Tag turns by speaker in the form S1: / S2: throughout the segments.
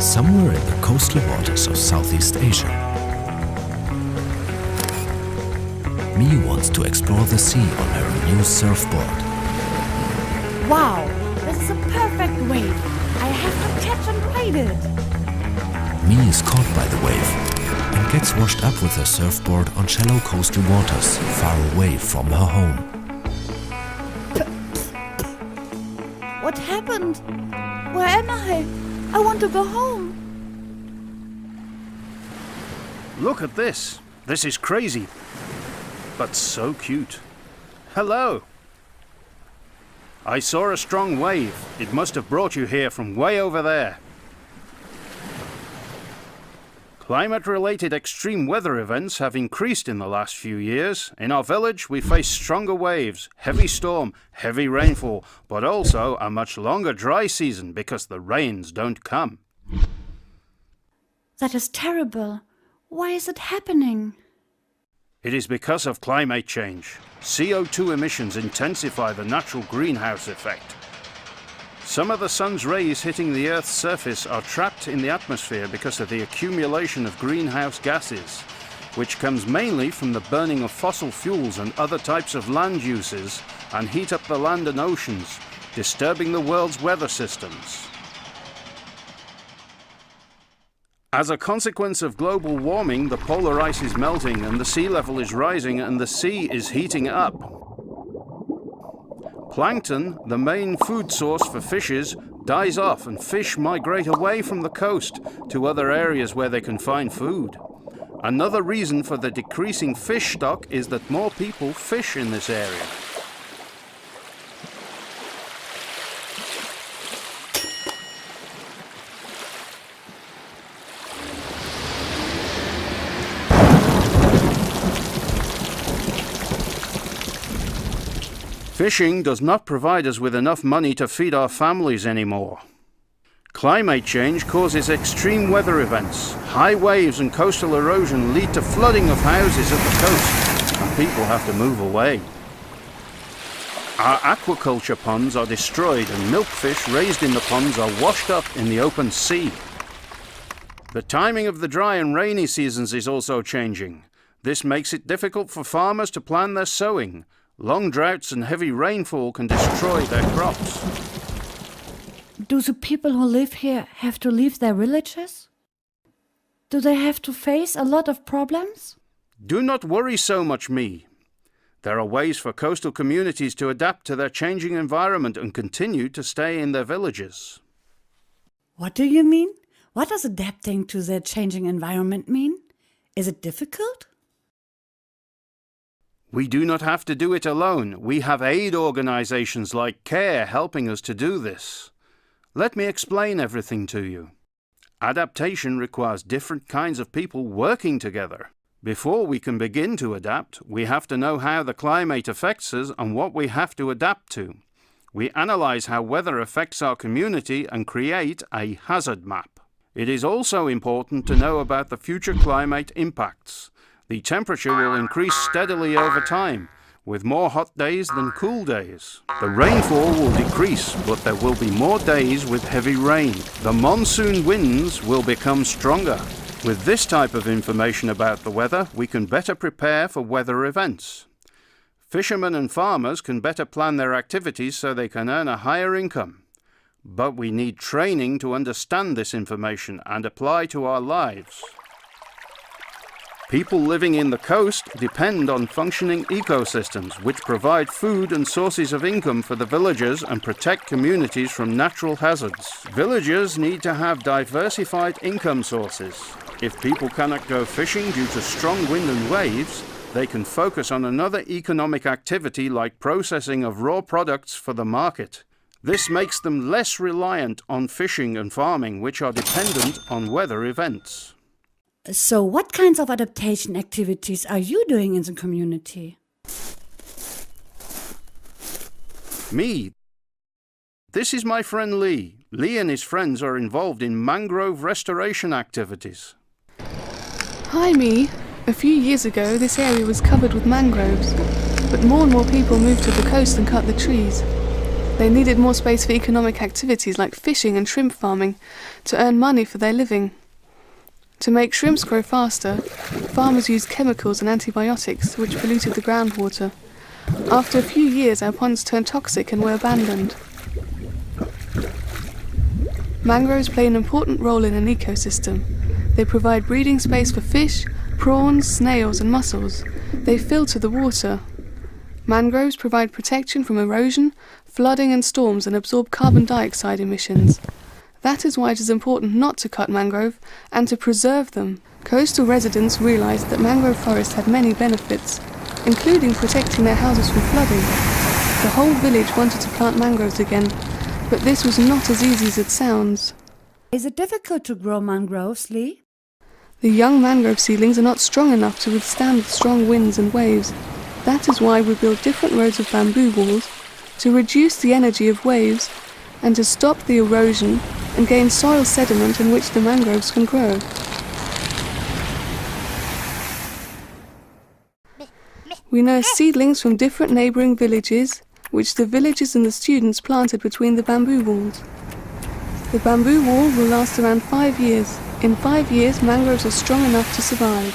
S1: Somewhere in the coastal waters of Southeast Asia, Mi wants to explore the sea on her new surfboard.
S2: Wow, this is a perfect wave. I have to catch and ride it.
S1: Mi is caught by the wave and gets washed up with her surfboard on shallow coastal waters far away from her home.
S2: What happened? Where am I? I want to go home.
S3: Look at this. This is crazy, but so cute. Hello. I saw a strong wave. It must have brought you here from way over there. Climate-related extreme weather events have increased in the last few years. In our village, we face stronger waves, heavy storm, heavy rainfall, but also a much longer dry season because the rains don't come.
S2: That is terrible. Why is it happening?
S3: It is because of climate change. CO2 emissions intensify the natural greenhouse effect. Some of the sun's rays hitting the Earth's surface are trapped in the atmosphere because of the accumulation of greenhouse gases, which comes mainly from the burning of fossil fuels and other types of land uses, and heat up the land and oceans, disturbing the world's weather systems. As a consequence of global warming, the polar ice is melting and the sea level is rising and the sea is heating up. Plankton, the main food source for fishes, dies off and fish migrate away from the coast to other areas where they can find food. Another reason for the decreasing fish stock is that more people fish in this area. Fishing does not provide us with enough money to feed our families anymore. Climate change causes extreme weather events. High waves and coastal erosion lead to flooding of houses at the coast, and people have to move away. Our aquaculture ponds are destroyed and milkfish raised in the ponds are washed up in the open sea. The timing of the dry and rainy seasons is also changing. This makes it difficult for farmers to plan their sowing. Long droughts and heavy rainfall can destroy their crops.
S2: Do the people who live here have to leave their villages? Do they have to face a lot of problems?
S3: Do not worry so much, Mi. There are ways for coastal communities to adapt to their changing environment and continue to stay in their villages.
S2: What do you mean? What does adapting to their changing environment mean? Is it difficult?
S3: We do not have to do it alone. We have aid organizations like CARE helping us to do this. Let me explain everything to you. Adaptation requires different kinds of people working together. Before we can begin to adapt, we have to know how the climate affects us and what we have to adapt to. We analyze how weather affects our community and create a hazard map. It is also important to know about the future climate impacts. The temperature will increase steadily over time, with more hot days than cool days. The rainfall will decrease, but there will be more days with heavy rain. The monsoon winds will become stronger. With this type of information about the weather, we can better prepare for weather events. Fishermen and farmers can better plan their activities so they can earn a higher income. But we need training to understand this information and apply to our lives. People living in the coast depend on functioning ecosystems which provide food and sources of income for the villagers and protect communities from natural hazards. Villagers need to have diversified income sources. If people cannot go fishing due to strong wind and waves, they can focus on another economic activity like processing of raw products for the market. This makes them less reliant on fishing and farming, which are dependent on weather events.
S2: So what kinds of adaptation activities are you doing in the community?
S3: Me. This is my friend Lee. Lee and his friends are involved in mangrove restoration activities.
S4: Hi, Mi. A few years ago, this area was covered with mangroves, but more and more people moved to the coast and cut the trees. They needed more space for economic activities like fishing and shrimp farming to earn money for their living. To make shrimps grow faster, farmers used chemicals and antibiotics which polluted the groundwater. After a few years, our ponds turned toxic and were abandoned. Mangroves play an important role in an ecosystem. They provide breeding space for fish, prawns, snails and mussels. They filter the water. Mangroves provide protection from erosion, flooding and storms and absorb carbon dioxide emissions. That is why it is important not to cut mangrove and to preserve them. Coastal residents realised that mangrove forests had many benefits, including protecting their houses from flooding. The whole village wanted to plant mangroves again, but this was not as easy as it sounds.
S2: Is it difficult to grow mangroves, Lee?
S4: The young mangrove seedlings are not strong enough to withstand the strong winds and waves. That is why we build different rows of bamboo walls to reduce the energy of waves and to stop the erosion and gain soil sediment in which the mangroves can grow. We nurse seedlings from different neighbouring villages, which the villagers and the students planted between the bamboo walls. The bamboo wall will last around 5 years. In 5 years, mangroves are strong enough to survive.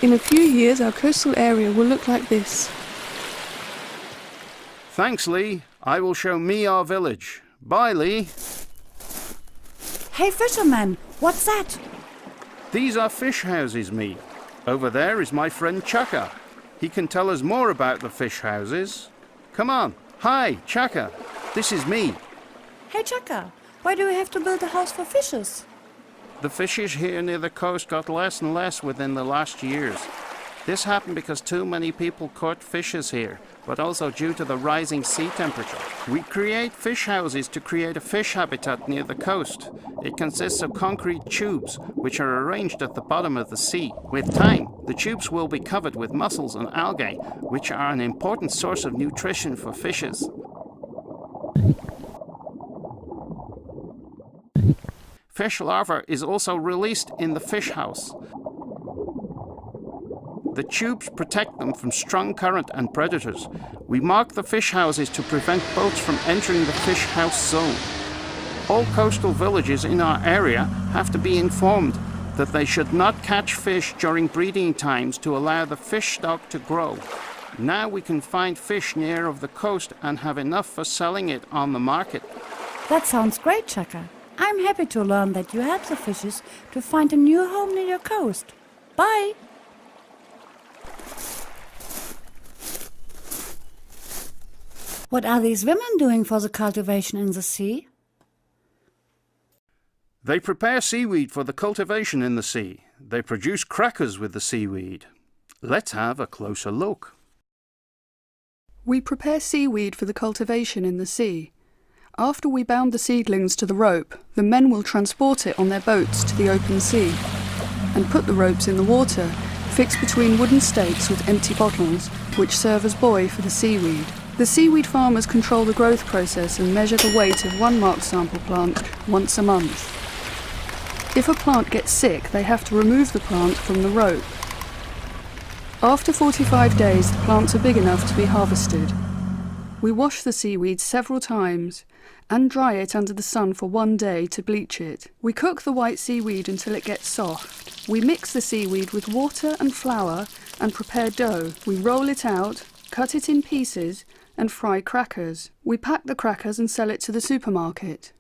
S4: In a few years, our coastal area will look like this.
S3: Thanks, Lee. I will show me our village. Bye, Lee.
S2: Hey, fisherman, what's that?
S3: These are fish houses, me. Over there is my friend Chaka. He can tell us more about the fish houses. Come on. Hi, Chaka. This is me.
S2: Hey, Chaka, why do we have to build a house for fishes?
S3: The fishes here near the coast got less and less within the last years. This happened because too many people caught fishes here, but also due to the rising sea temperature. We create fish houses to create a fish habitat near the coast. It consists of concrete tubes, which are arranged at the bottom of the sea. With time, the tubes will be covered with mussels and algae, which are an important source of nutrition for fishes. Fish larvae is also released in the fish house. The tubes protect them from strong current and predators. We mark the fish houses to prevent boats from entering the fish house zone. All coastal villages in our area have to be informed that they should not catch fish during breeding times to allow the fish stock to grow. Now we can find fish near of the coast and have enough for selling it on the market.
S2: That sounds great, Chaka. I'm happy to learn that you help the fishes to find a new home near your coast. Bye! What are these women doing for the cultivation in the sea?
S3: They prepare seaweed for the cultivation in the sea. They produce crackers with the seaweed. Let's have a closer look.
S5: We prepare seaweed for the cultivation in the sea. After we bound the seedlings to the rope, the men will transport it on their boats to the open sea and put the ropes in the water, fixed between wooden stakes with empty bottles, which serve as buoy for the seaweed. The seaweed farmers control the growth process and measure the weight of one marked sample plant once a month. If a plant gets sick, they have to remove the plant from the rope. After 45 days, the plants are big enough to be harvested. We wash the seaweed several times and dry it under the sun for 1 day to bleach it. We cook the white seaweed until it gets soft. We mix the seaweed with water and flour and prepare dough. We roll it out, cut it in pieces and fry crackers. We pack the crackers and sell it to the supermarket.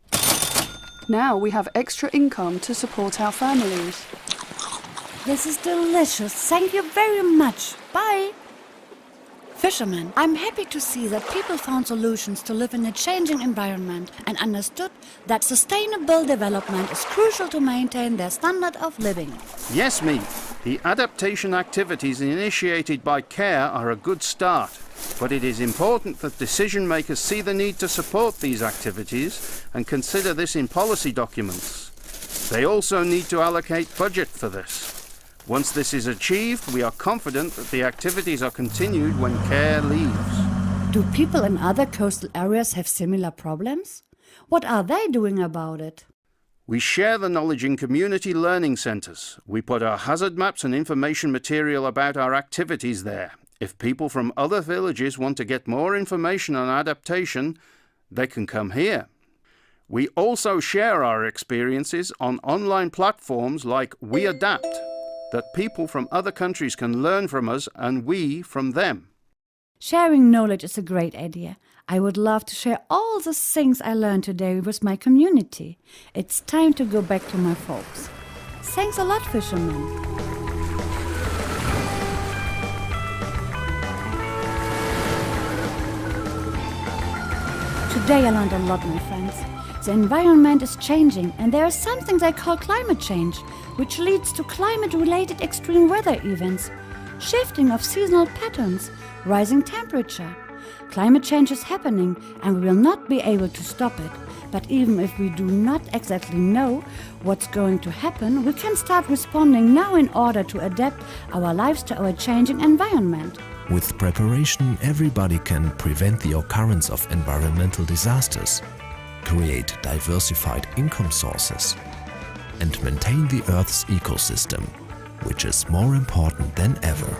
S5: Now we have extra income to support our families.
S2: This is delicious. Thank you very much. Bye! Fisherman, I'm happy to see that people found solutions to live in a changing environment and understood that sustainable development is crucial to maintain their standard of living.
S3: Yes, me. The adaptation activities initiated by CARE are a good start, but it is important that decision makers see the need to support these activities and consider this in policy documents. They also need to allocate budget for this. Once this is achieved, we are confident that the activities are continued when CARE leaves.
S2: Do people in other coastal areas have similar problems? What are they doing about it?
S3: We share the knowledge in community learning centres. We put our hazard maps and information material about our activities there. If people from other villages want to get more information on adaptation, they can come here. We also share our experiences on online platforms like We Adapt, that people from other countries can learn from us and we from them.
S2: Sharing knowledge is a great idea. I would love to share all the things I learned today with my community. It's time to go back to my folks. Thanks a lot, fisherman. Today I learned a lot, my friends. The environment is changing and there is something they call climate change, which leads to climate-related extreme weather events, shifting of seasonal patterns, rising temperature. Climate change is happening and we will not be able to stop it. But even if we do not exactly know what's going to happen, we can start responding now in order to adapt our lives to our changing environment.
S1: With preparation, everybody can prevent the occurrence of environmental disasters, create diversified income sources, and maintain the Earth's ecosystem, which is more important than ever.